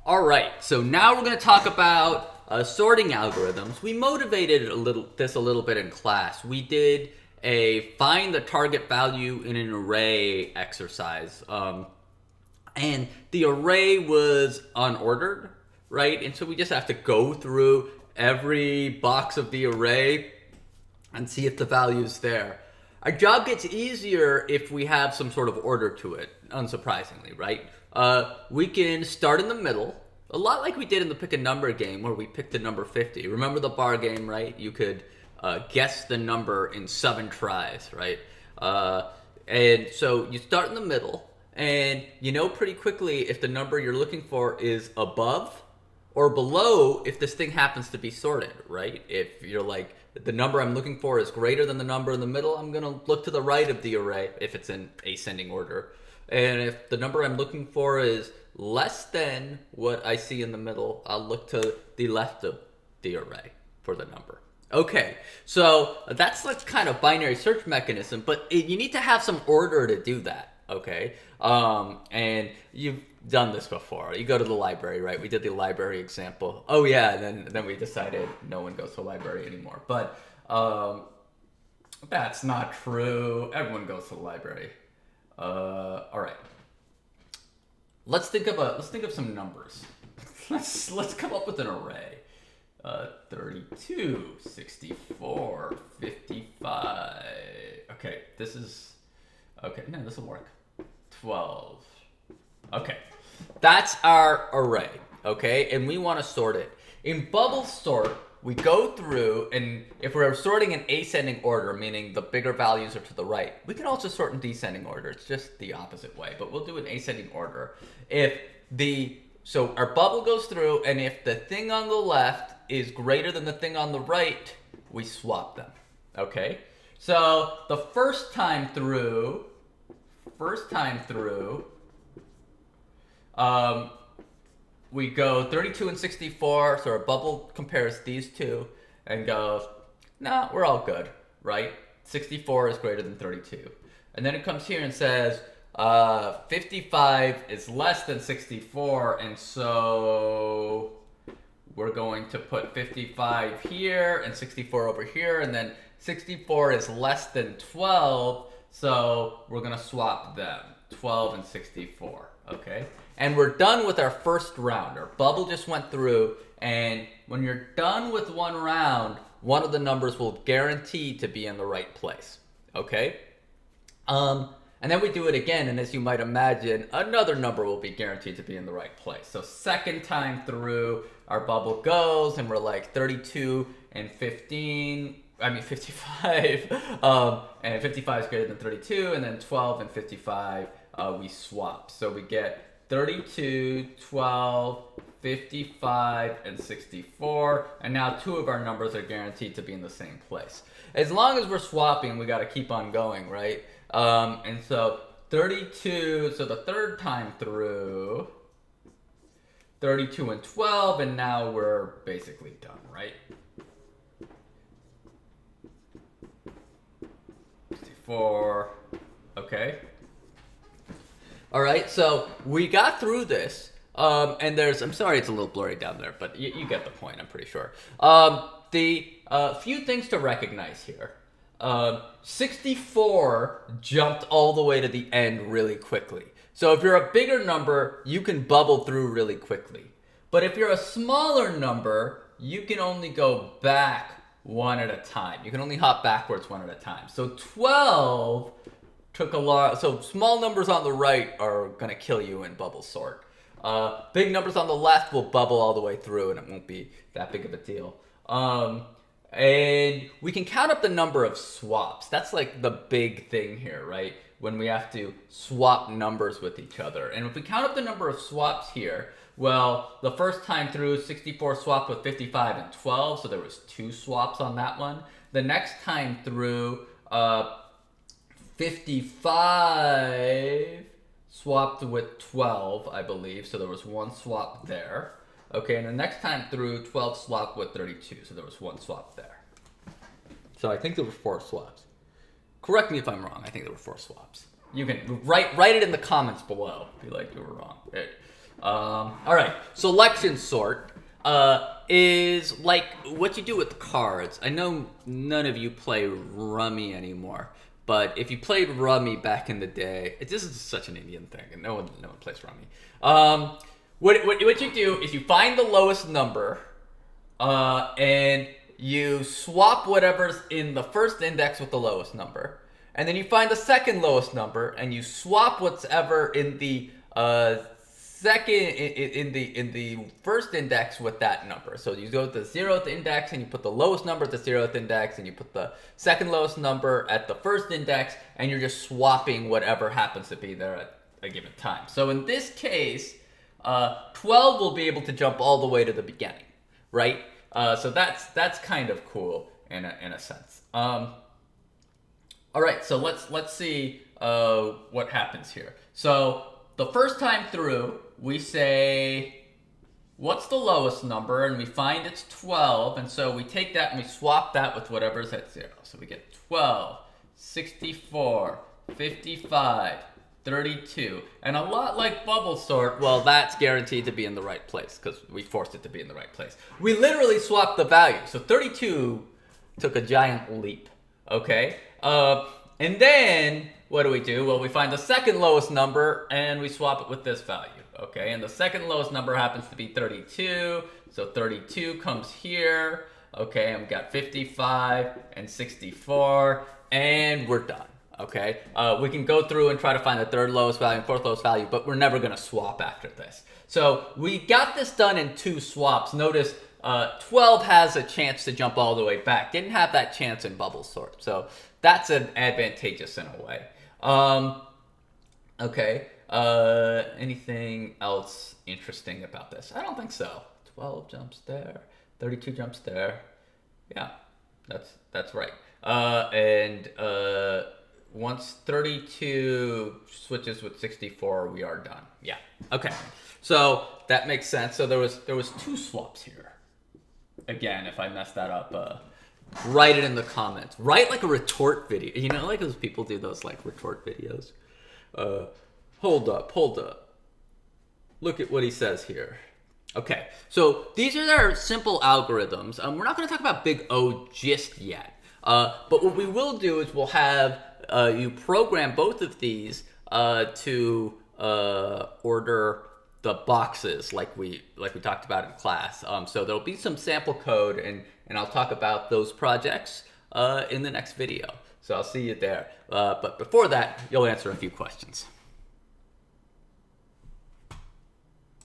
All right, so now we're going to talk about sorting algorithms. We motivated this a little bit in class. We did a find the target value in an array exercise. And the array was unordered, right? And so we just have to go through every box of the array and see if the value's there. Our job gets easier if we have some sort of order to it, unsurprisingly, right? We can start in the middle, a lot like we did in the pick a number game where we picked the number 50. Remember the bar game, right? You could guess the number in 7 tries, right? And so you start in the middle, and you know pretty quickly if the number you're looking for is above or below if this thing happens to be sorted, right? If you're like, the number I'm looking for is greater than the number in the middle, I'm going to look to the right of the array if it's in ascending order. And if the number I'm looking for is less than what I see in the middle, I'll look to the left of the array for the number. Okay, so that's like kind of binary search mechanism, but you need to have some order to do that, okay? And you've done this before. You go to the library, right? We did the library example. Oh yeah, and then we decided no one goes to the library anymore. But that's not true. Everyone goes to the library. All right. Let's think of some numbers. Let's come up with an array. 32, 64, 55. Okay, this will work. 12. Okay, that's our array, okay? And we want to sort it. In bubble sort, we go through, and if we're sorting in ascending order, meaning the bigger values are to the right, we can also sort in descending order. It's just the opposite way, but we'll do an ascending order. So our bubble goes through, and if the thing on the left is greater than the thing on the right, we swap them, okay? So the first time through, we go 32 and 64, so our bubble compares these two and goes, nah, we're all good, right? 64 is greater than 32. And then it comes here and says, 55 is less than 64, and so we're going to put 55 here and 64 over here, and then 64 is less than 12, so we're going to swap them, 12 and 64, okay? And we're done with our first round. Our bubble just went through, and when you're done with one round, one of the numbers will guarantee to be in the right place, okay? And then we do it again, and as you might imagine, another number will be guaranteed to be in the right place. So second time through, our bubble goes, and we're like 32 and 55, and 55 is greater than 32, and then 12 and 55, we swap. So we get 32, 12, 55, and 64, and now 2 of our numbers are guaranteed to be in the same place. As long as we're swapping, we got to keep on going, right? And so 32, so the third time through, 32 and 12, and now we're basically done, right? 64, okay. All right, so we got through this, and I'm sorry it's a little blurry down there, but you get the point, I'm pretty sure. The few things to recognize here. 64 jumped all the way to the end really quickly. So if you're a bigger number, you can bubble through really quickly. But if you're a smaller number, you can only go back one at a time. You can only hop backwards one at a time. So 12 took a lot. So small numbers on the right are going to kill you in bubble sort. Big numbers on the left will bubble all the way through, and it won't be that big of a deal. And we can count up the number of swaps. That's like the big thing here, right? When we have to swap numbers with each other. And if we count up the number of swaps here, well, the first time through, 64 swapped with 55 and 12, so there was 2 swaps on that one. The next time through, 55 swapped with 12, I believe, so there was 1 swap there. Okay, and the next time through, 12 swapped with 32, so there was 1 swap there. So I think there were 4 swaps. Correct me if I'm wrong. I think there were 4 swaps. You can write it in the comments below. Be like, you were wrong. All right, selection sort is like what you do with the cards. I know none of you play Rummy anymore, but if you played Rummy back in the day, this is such an Indian thing, and no one plays Rummy. What you do is you find the lowest number, and you swap whatever's in the first index with the lowest number, and then you find the second lowest number, and you swap whatever in the in the first index with that number. So you go to the 0th index and you put the lowest number at the 0th index, and you put the second lowest number at the first index, and you're just swapping whatever happens to be there at a given time. So in this case, 12 will be able to jump all the way to the beginning, right? So that's kind of cool in a sense. All right, so let's see what happens here. So the first time through, we say, what's the lowest number? And we find it's 12. And so we take that and we swap that with whatever's at 0. So we get 12, 64, 55, 32. And a lot like bubble sort, well, that's guaranteed to be in the right place because we forced it to be in the right place. We literally swapped the value. So 32 took a giant leap, okay? And then what do? Well, we find the second lowest number and we swap it with this value, okay? And the second lowest number happens to be 32, so 32 comes here, okay? And we got 55 and 64, and we're done, okay? We can go through and try to find the third lowest value and fourth lowest value, but we're never gonna swap after this. So we got this done in 2 swaps. Notice 12 has a chance to jump all the way back. Didn't have that chance in bubble sort, so that's an advantageous in a way. Okay. Anything else interesting about this? I don't think so. 12 jumps there. 32 jumps there. Yeah, that's right. And once 32 switches with 64, we are done. Yeah. Okay. So that makes sense. So there was 2 swaps here. Again, if I messed that up, write it in the comments. Write like a retort video. You know, like those people do those like retort videos. Hold up. Look at what he says here. Okay, so these are our simple algorithms. We're not going to talk about big O just yet. But what we will do is we'll have you program both of these to order the boxes like we talked about in class. So there'll be some sample code, and I'll talk about those projects in the next video. So I'll see you there. But before that, you'll answer a few questions.